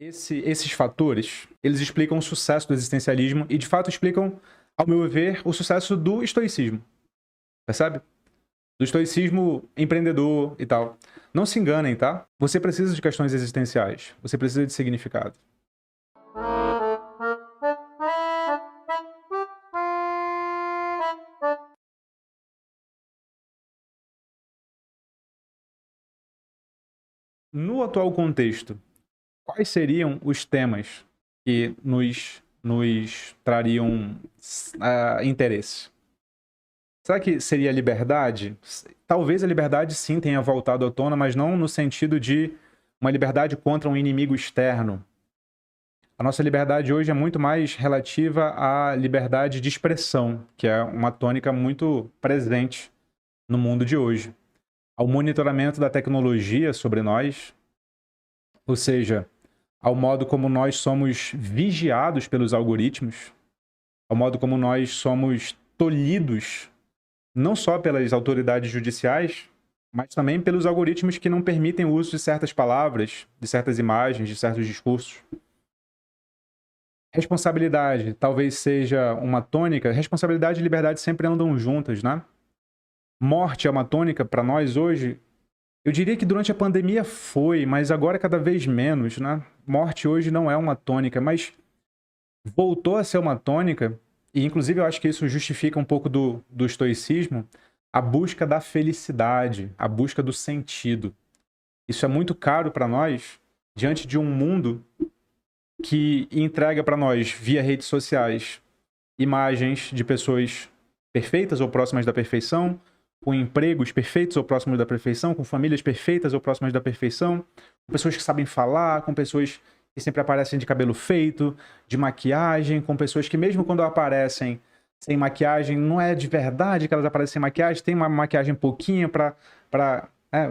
Esses fatores, eles explicam o sucesso do existencialismo e, de fato, explicam, ao meu ver, o sucesso do estoicismo. Percebe? Do estoicismo empreendedor e tal. Não se enganem, tá? Você precisa de questões existenciais. Você precisa de significado. No atual contexto, quais seriam os temas que nos trariam interesse? Será que seria a liberdade? Talvez a liberdade sim tenha voltado à tona, mas não no sentido de uma liberdade contra um inimigo externo. A nossa liberdade hoje é muito mais relativa à liberdade de expressão, que é uma tônica muito presente no mundo de hoje. Ao monitoramento da tecnologia sobre nós, ou seja, ao modo como nós somos vigiados pelos algoritmos, ao modo como nós somos tolhidos não só pelas autoridades judiciais, mas também pelos algoritmos que não permitem o uso de certas palavras, de certas imagens, de certos discursos. Responsabilidade talvez seja uma tônica. Responsabilidade e liberdade sempre andam juntas, né? Morte é uma tônica para nós hoje. Eu diria que durante a pandemia foi, mas agora cada vez menos, né? Morte hoje não é uma tônica, mas voltou a ser uma tônica, e inclusive eu acho que isso justifica um pouco do estoicismo, a busca da felicidade, a busca do sentido. Isso é muito caro para nós, diante de um mundo que entrega para nós, via redes sociais, imagens de pessoas perfeitas ou próximas da perfeição, com empregos perfeitos ou próximos da perfeição, com famílias perfeitas ou próximas da perfeição, com pessoas que sabem falar, com pessoas que sempre aparecem de cabelo feito, de maquiagem, com pessoas que mesmo quando aparecem sem maquiagem, não é de verdade que elas aparecem sem maquiagem, tem uma maquiagem pouquinho para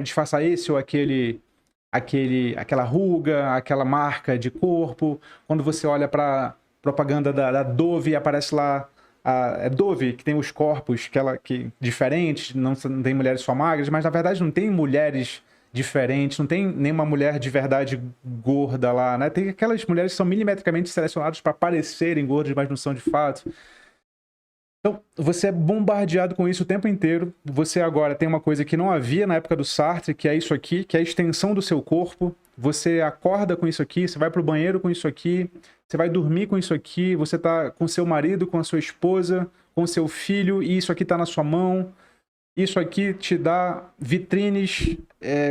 disfarçar esse ou aquela ruga, aquela marca de corpo. Quando você olha para propaganda da Dove, aparece lá é Dove, que tem os corpos que diferentes, não tem mulheres só magras, mas na verdade não tem mulheres diferentes, não tem nenhuma mulher de verdade gorda lá, né? Tem aquelas mulheres que são milimetricamente selecionadas para parecerem gordas, mas não são de fato. Então, você é bombardeado com isso o tempo inteiro. Você agora tem uma coisa que não havia na época do Sartre, que é isso aqui, que é a extensão do seu corpo. Você acorda com isso aqui, você vai pro banheiro com isso aqui, você vai dormir com isso aqui, você tá com seu marido, com a sua esposa, com seu filho, e isso aqui tá na sua mão. Isso aqui te dá vitrines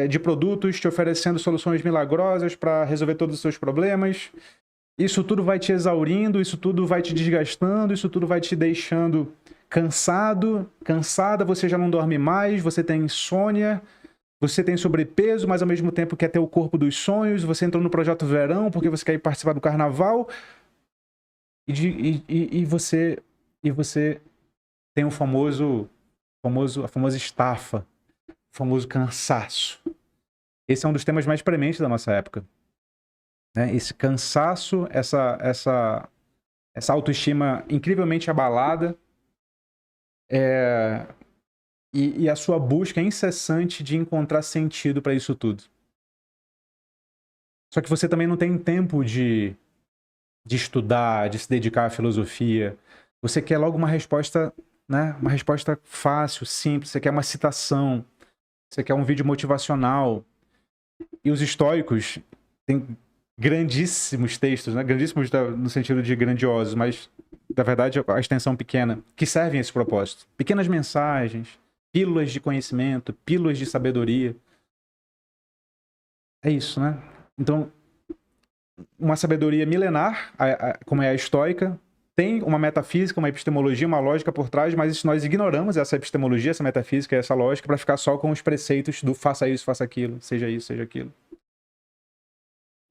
de produtos te oferecendo soluções milagrosas para resolver todos os seus problemas. Isso tudo vai te exaurindo, isso tudo vai te desgastando, isso tudo vai te deixando cansado, cansada, você já não dorme mais, você tem insônia, você tem sobrepeso, mas ao mesmo tempo quer ter o corpo dos sonhos, você entrou no Projeto Verão porque você quer ir participar do carnaval, e você tem a famosa estafa, o famoso cansaço. Esse é um dos temas mais prementes da nossa época. Né? Esse cansaço, essa autoestima incrivelmente abalada, e a sua busca incessante de encontrar sentido para isso tudo. Só que você também não tem tempo de estudar, de se dedicar à filosofia. Você quer logo uma resposta, né? Uma resposta fácil, simples. Você quer uma citação. Você quer um vídeo motivacional. E os estoicos têm grandíssimos textos, né? Grandíssimos no sentido de grandiosos, mas, na verdade, a extensão pequena, que servem a esse propósito. Pequenas mensagens, pílulas de conhecimento, pílulas de sabedoria. É isso, né? Então, uma sabedoria milenar, como é a estoica, tem uma metafísica, uma epistemologia, uma lógica por trás, mas nós ignoramos essa epistemologia, essa metafísica, essa lógica, para ficar só com os preceitos do faça isso, faça aquilo, seja isso, seja aquilo.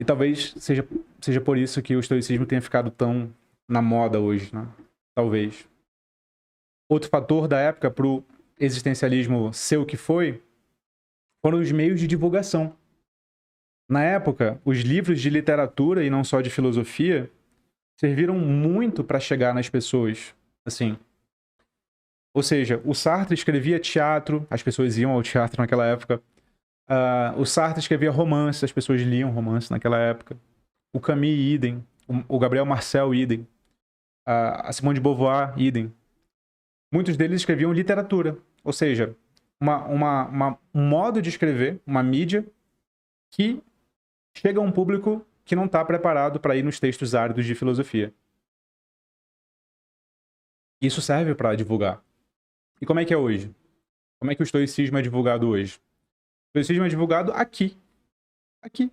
E talvez seja por isso que o estoicismo tenha ficado tão na moda hoje, né? Talvez. Outro fator da época para o existencialismo ser o que foi foram os meios de divulgação. Na época, os livros de literatura, e não só de filosofia, serviram muito para chegar nas pessoas. Assim. Ou seja, o Sartre escrevia teatro, as pessoas iam ao teatro naquela época. O Sartre escrevia romance, as pessoas liam romance naquela época. o Camus, idem, o Gabriel Marcel, idem, a Simone de Beauvoir, idem. Muitos deles escreviam literatura, ou seja, um modo de escrever, uma mídia que chega a um público que não está preparado para ir nos textos áridos de filosofia. Isso serve para divulgar. E como é que é hoje? Como é que o estoicismo é divulgado hoje? O estoicismo é divulgado aqui. Aqui.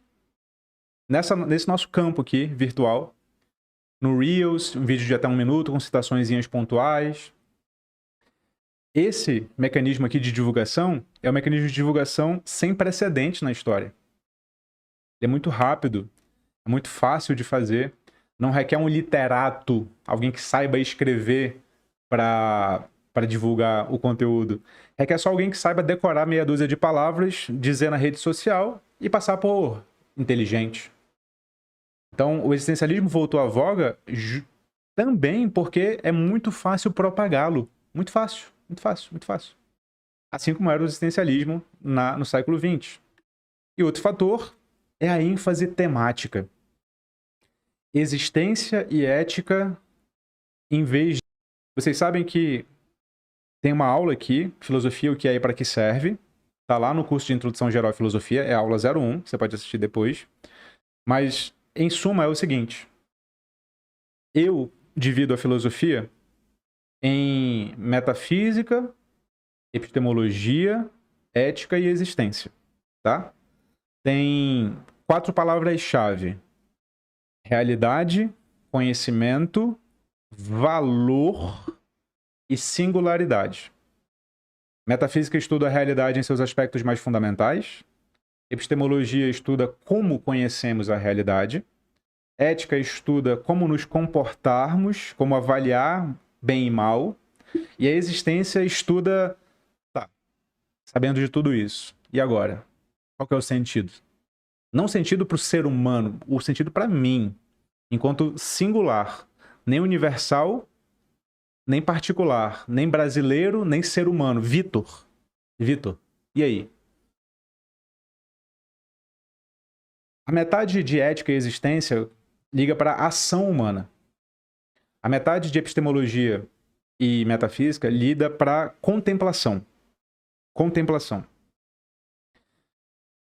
Nesse nosso campo aqui, virtual. No Reels, um vídeo de até 1 minuto, com citaçõezinhas pontuais. Esse mecanismo aqui de divulgação é um mecanismo de divulgação sem precedente na história. Ele é muito rápido, é muito fácil de fazer, não requer um literato, alguém que saiba escrever para divulgar o conteúdo. Requer só alguém que saiba decorar meia dúzia de palavras, dizer na rede social e passar por inteligente. Então, o existencialismo voltou à voga também porque é muito fácil propagá-lo. Muito fácil, muito fácil, muito fácil. Assim como era o existencialismo no século XX. E outro fator é a ênfase temática. Existência e ética em vez de... Vocês sabem que tem uma aula aqui, Filosofia, o que é e para que serve. Está lá no curso de Introdução Geral à Filosofia, é a aula 01, você pode assistir depois. Mas, em suma, é o seguinte. Eu divido a filosofia em metafísica, epistemologia, ética e existência, tá? Tem 4 palavras-chave. Realidade, conhecimento, valor e singularidade. Metafísica estuda a realidade em seus aspectos mais fundamentais. Epistemologia estuda como conhecemos a realidade. Ética estuda como nos comportarmos, como avaliar bem e mal. E a existência estuda... Tá, sabendo de tudo isso. E agora? Qual que é o sentido? Não o sentido para o ser humano, o sentido para mim, enquanto singular, nem universal, nem particular, nem brasileiro, nem ser humano. Vitor, e aí? A metade de ética e existência liga para a ação humana. A metade de epistemologia e metafísica lida para contemplação. Contemplação.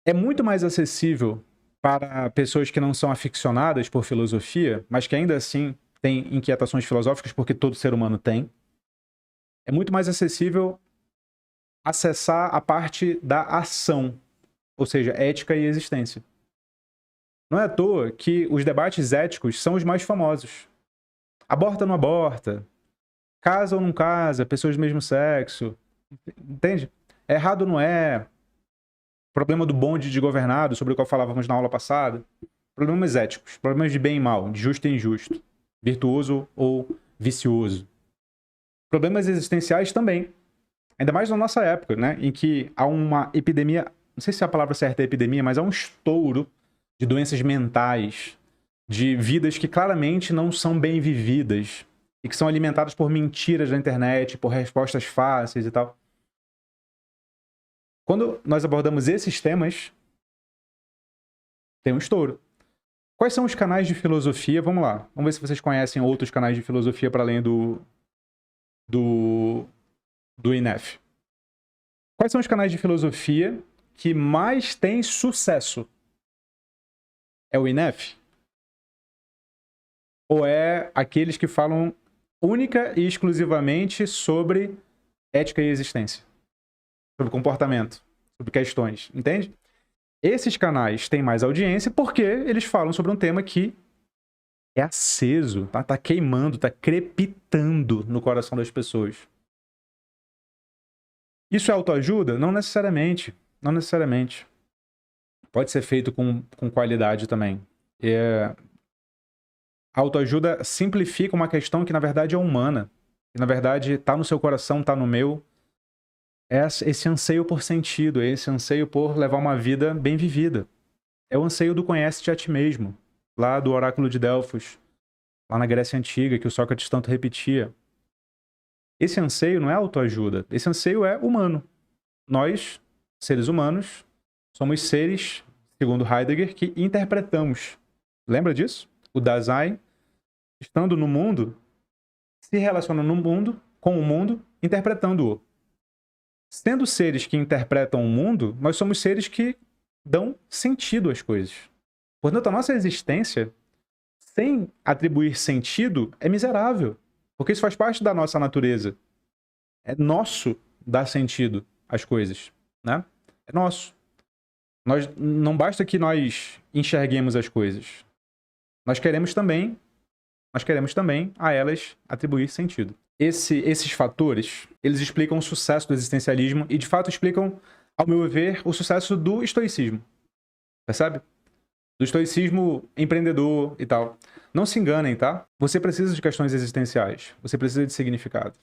É muito mais acessível para pessoas que não são aficionadas por filosofia, mas que ainda assim têm inquietações filosóficas, porque todo ser humano tem. É muito mais acessível acessar a parte da ação, ou seja, ética e existência. Não é à toa que os debates éticos são os mais famosos. Aborta ou não aborta? Casa ou não casa? Pessoas do mesmo sexo? Entende? É errado ou não é? Problema do bonde de governado, sobre o qual falávamos na aula passada. Problemas éticos, problemas de bem e mal, de justo e injusto, virtuoso ou vicioso. Problemas existenciais também. Ainda mais na nossa época, né? Em que há uma epidemia, não sei se a palavra certa é epidemia, mas há um estouro de doenças mentais, de vidas que claramente não são bem vividas e que são alimentadas por mentiras na internet, por respostas fáceis e tal. Quando nós abordamos esses temas, tem um estouro. Quais são os canais de filosofia? Vamos lá. Vamos ver se vocês conhecem outros canais de filosofia para além do INEF. Quais são os canais de filosofia que mais têm sucesso? É o INEF? Ou é aqueles que falam única e exclusivamente sobre ética e existência? Sobre comportamento, sobre questões, entende? Esses canais têm mais audiência porque eles falam sobre um tema que é aceso, tá queimando, tá crepitando no coração das pessoas. Isso é autoajuda? Não necessariamente. Não necessariamente. Pode ser feito com qualidade também. A autoajuda simplifica uma questão que na verdade é humana. Que na verdade está no seu coração, está no meu. É esse anseio por sentido, é esse anseio por levar uma vida bem vivida. É o anseio do conhece-te a ti mesmo, lá do oráculo de Delfos, lá na Grécia Antiga, que o Sócrates tanto repetia. Esse anseio não é autoajuda, esse anseio é humano. Nós, seres humanos, somos seres, segundo Heidegger, que interpretamos Lembra disso? O Dasein, estando no mundo, se relaciona no mundo, com o mundo, interpretando-o. Sendo seres que interpretam o mundo, nós somos seres que dão sentido às coisas. Portanto, a nossa existência, sem atribuir sentido, é miserável. Porque isso faz parte da nossa natureza. É nosso dar sentido às coisas, né? É nosso. Não basta que nós enxerguemos as coisas. Nós queremos também a elas atribuir sentido. Esses fatores, eles explicam o sucesso do existencialismo e, de fato, explicam, ao meu ver, o sucesso do estoicismo. Percebe? Do estoicismo empreendedor e tal. Não se enganem, tá? Você precisa de questões existenciais. Você precisa de significado.